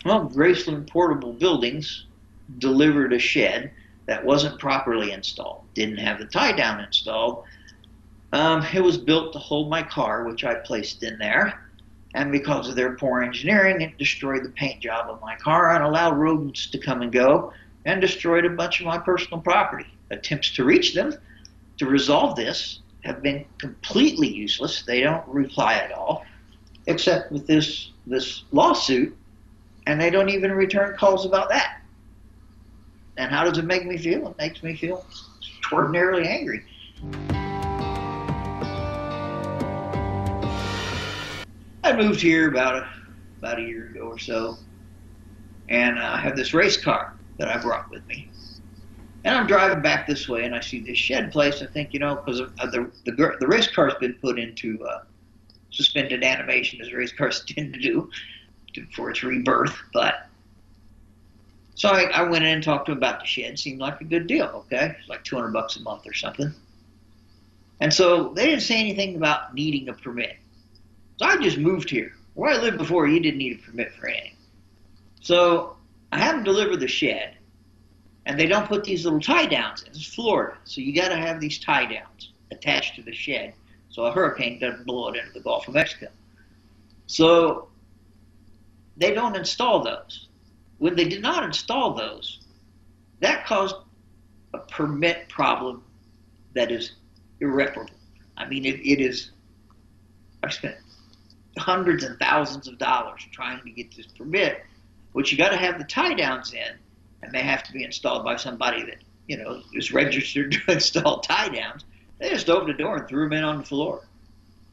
Well, Graceland Portable Buildings delivered a shed that wasn't properly installed, didn't have the tie down installed. It was built to hold my car, which I placed in there. And because of their poor engineering, it destroyed the paint job of my car and allowed rodents to come and go and destroyed a bunch of my personal property. Attempts to reach them to resolve this have been completely useless. They don't reply at all, except with this lawsuit, and they don't even return calls about that. And how does it make me feel? It makes me feel extraordinarily angry. I moved here about a year ago or so, and I have this race car that I brought with me. And I'm driving back this way, and I see this shed place. I think, because the race car's been put into suspended animation, as race cars tend to do for its rebirth. But so I went in and talked to him about the shed. Seemed like a good deal. Okay, it's like $200 a month or something. And so they didn't say anything about needing a permit. So I just moved here. Where I lived before, you didn't need a permit for anything. So I have them deliver the shed, and they don't put these little tie downs in. It's Florida, so you got to have these tie downs attached to the shed so a hurricane doesn't blow it into the Gulf of Mexico. So they don't install those. When they did not install those, that caused a permit problem that is irreparable. I mean, it is. I spent hundreds and thousands of dollars trying to get this permit, which you got to have the tie downs in, and they have to be installed by somebody that is registered to install tie downs. They just opened the door and threw them in on the floor.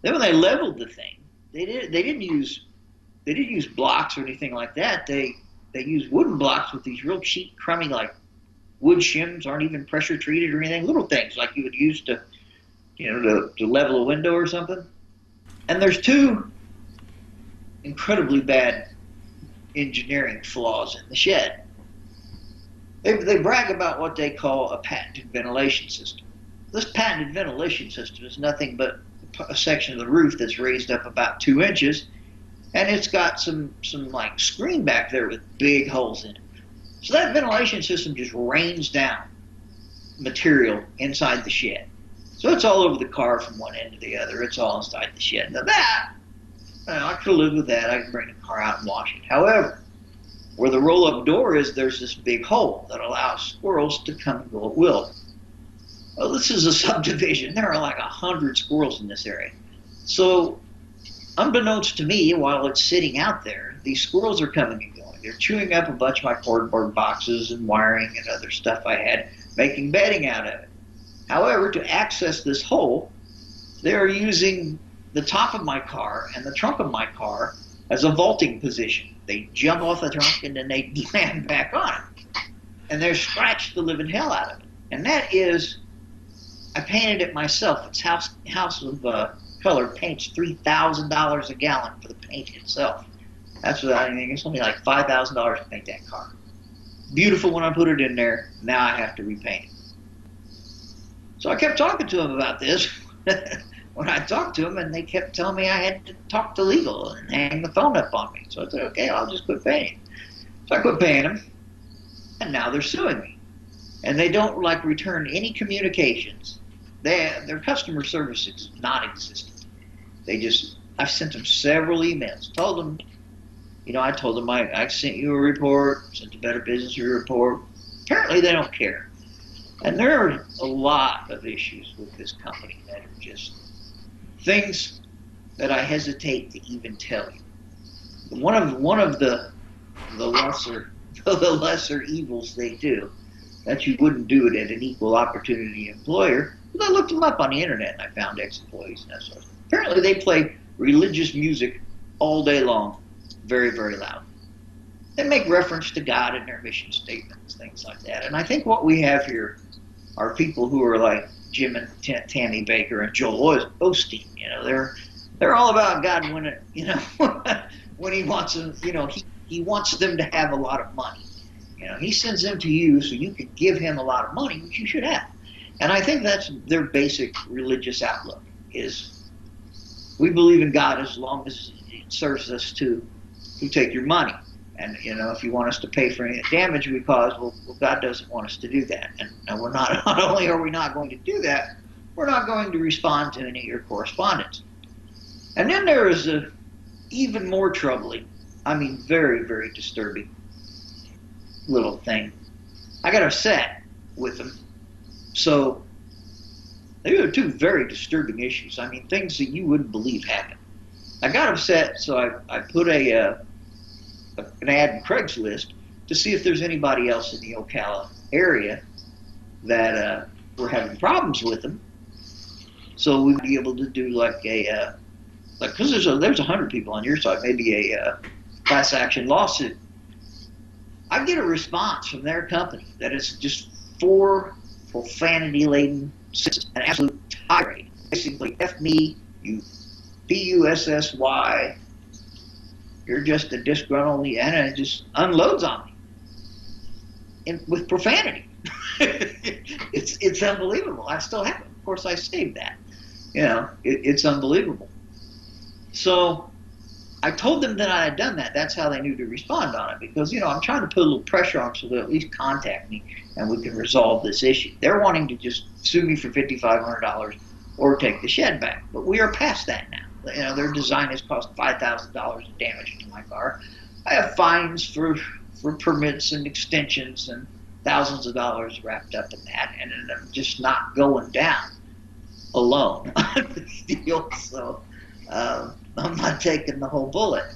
Then when they leveled the thing, they didn't use blocks or anything like that. They used wooden blocks with these real cheap, crummy, like wood shims, aren't even pressure treated or anything. Little things like you would use to level a window or something. And there's two incredibly bad engineering flaws in the shed. They brag about what they call a patented ventilation system. This patented ventilation system is nothing but a section of the roof that's raised up about 2 inches, and it's got some like screen back there with big holes in it. So that ventilation system just rains down material inside the shed. So it's all over the car from one end to the other. It's all inside the shed. Now that, I could live with that. I could bring the car out and wash it. However, where the roll-up door is, there's this big hole that allows squirrels to come and go at will. Well, this is a subdivision. There are like 100 squirrels in this area. So, unbeknownst to me, while it's sitting out there, these squirrels are coming and going. They're chewing up a bunch of my cardboard boxes and wiring and other stuff I had, making bedding out of it. However, to access this hole, they're using the top of my car and the trunk of my car as a vaulting position. They jump off the trunk and then they land back on it. And they're scratched the living hell out of it. And that is, I painted it myself. It's House of Color paints $3,000 a gallon for the paint itself. That's without anything. It's only like $5,000 to paint that car. Beautiful when I put it in there. Now I have to repaint it. So I kept talking to them about this when I talked to them, and they kept telling me I had to talk to legal and hang the phone up on me. So I said, okay, I'll just quit paying. So I quit paying them, and now they're suing me. And they don't return any communications. Their customer service is non-existent. I've sent them several emails, told them, I told them I sent you a report, sent the Better Business report. Apparently they don't care. And there are a lot of issues with this company that are just things that I hesitate to even tell you. One of the lesser evils they do, that you wouldn't do it at an equal opportunity employer. But I looked them up on the internet and I found ex-employees and that sort of thing. Apparently they play religious music all day long, very, very loud. They make reference to God in their mission statements, things like that. And I think what we have here are people who are like Jim and Tammy Baker and Joel Osteen. They're all about God when when He wants them. He wants them to have a lot of money. He sends them to you so you can give Him a lot of money, which you should have. And I think that's their basic religious outlook: is we believe in God as long as it serves us to take your money. And if you want us to pay for any damage we caused, well, God doesn't want us to do that. And we're not. Not only are we not going to do that, we're not going to respond to any of your correspondence. And then there is a even more troubling, very, very disturbing little thing. I got upset with them. So they are two very disturbing issues. Things that you wouldn't believe happen. I got upset, so I put an ad in Craigslist to see if there's anybody else in the Ocala area that were having problems with them. So we'd be able to do because there's 100 people on your side, maybe a class action lawsuit. I get a response from their company that it's just 4 profanity-laden sentences, an absolute tirade. Basically, F me, you P-U-S-S-Y, you're just a disgruntled, and it just unloads on me with profanity. It's unbelievable. I still have it. Of course, I saved that. It's unbelievable. So I told them that I had done that. That's how they knew to respond on it, because I'm trying to put a little pressure on them so they'll at least contact me and we can resolve this issue. They're wanting to just sue me for $5,500 or take the shed back, but we are past that now. Their design has cost $5,000 in damage to my car. I have fines for permits and extensions and thousands of dollars wrapped up in that, and I'm just not going down alone on this deal. So I'm not taking the whole bullet.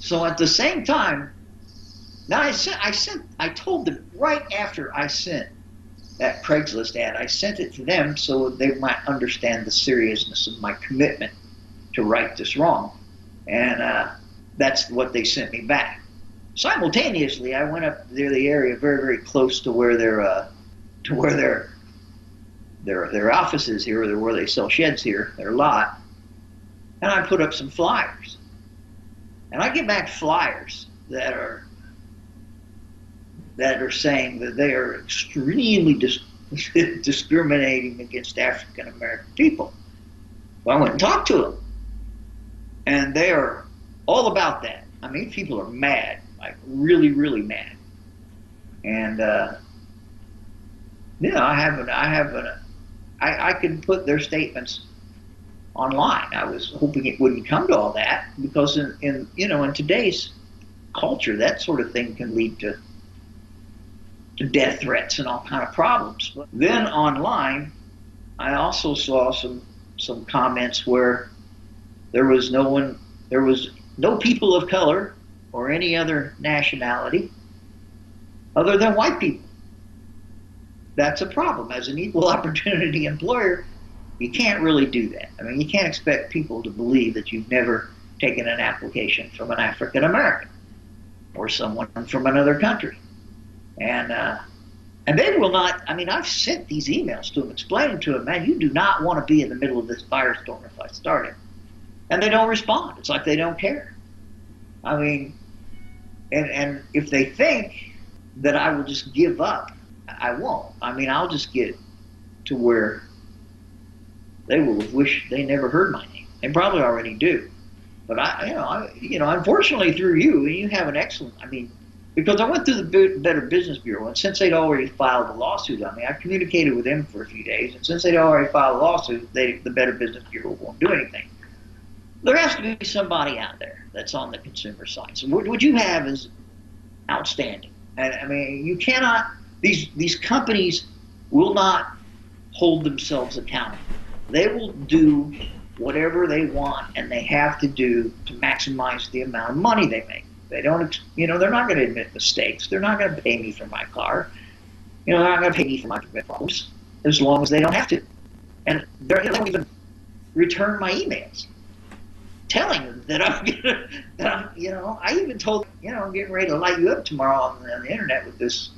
So at the same time, now I told them right after I sent that Craigslist ad, I sent it to them so they might understand the seriousness of my commitment to right this wrong. And that's what they sent me back. Simultaneously, I went up to the area very, very close to where their office is here, or where they sell sheds here, their lot, and I put up some flyers. And I get back flyers that are saying that they are extremely discriminating against African American people. Well, I went and talked to them, and they are all about that. People are mad, like really, really mad. And I can put their statements online. I was hoping it wouldn't come to all that, because in today's culture, that sort of thing can lead to death threats and all kind of problems. But then online, I also saw some comments where there was no people of color or any other nationality other than white people. That's a problem. As an equal opportunity employer, you can't really do that. You can't expect people to believe that you've never taken an application from an African American or someone from another country. And they will not. I've sent these emails to them explaining to them, man, you do not want to be in the middle of this firestorm if I start it. And they don't respond. It's like they don't care. And if they think that I will just give up, I won't. I'll just get to where they will have wished they never heard my name. They probably already do. But unfortunately through you have an excellent, because I went through the Better Business Bureau, and since they'd already filed a lawsuit on me, I communicated with them for a few days, and since they'd already filed a lawsuit, the Better Business Bureau won't do anything. There has to be somebody out there that's on the consumer side. So what you have is outstanding. And you cannot, these companies will not hold themselves accountable. They will do whatever they want, and they have to do to maximize the amount of money they make. They don't, they're not going to admit mistakes. They're not going to pay me for my car. They're not going to pay me for my problems as long as they don't have to. And they don't even return my emails telling them that I even told, I'm getting ready to light you up tomorrow on the internet with this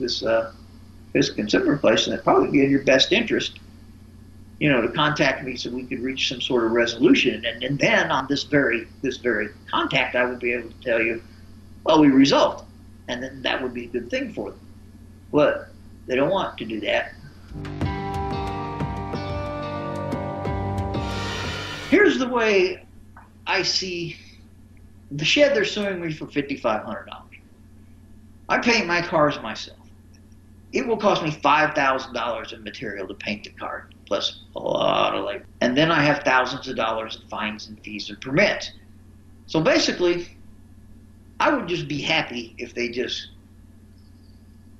consumer place, and it'd probably be in your best interest, to contact me so we could reach some sort of resolution. And then on this very contact, I would be able to tell you, well, we resolved, and then that would be a good thing for them. But they don't want to do that. Here's the way I see the shed. They're suing me for $5,500. I paint my cars myself. It will cost me $5,000 in material to paint the car, plus a lot of labor. And then I have thousands of dollars in fines and fees and permits. So basically, I would just be happy if they just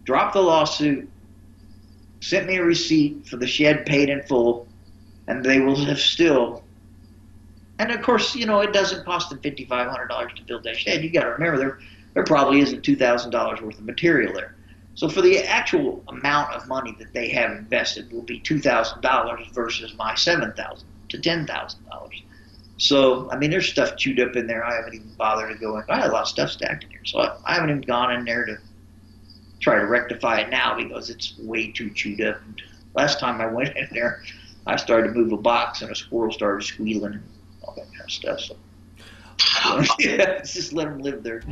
dropped the lawsuit, sent me a receipt for the shed paid in full, and they will have still. And of course, it doesn't cost them $5,500 to build that shed. You got to remember, there probably isn't $2,000 worth of material there. So for the actual amount of money that they have invested will be $2,000 versus my $7,000 to $10,000. So, I mean, there's stuff chewed up in there. I haven't even bothered to go in. I had a lot of stuff stacked in here. So I haven't even gone in there to try to rectify it now because it's way too chewed up. And last time I went in there, I started to move a box and a squirrel started squealing and all that kind of stuff. So, yeah, just let them live there.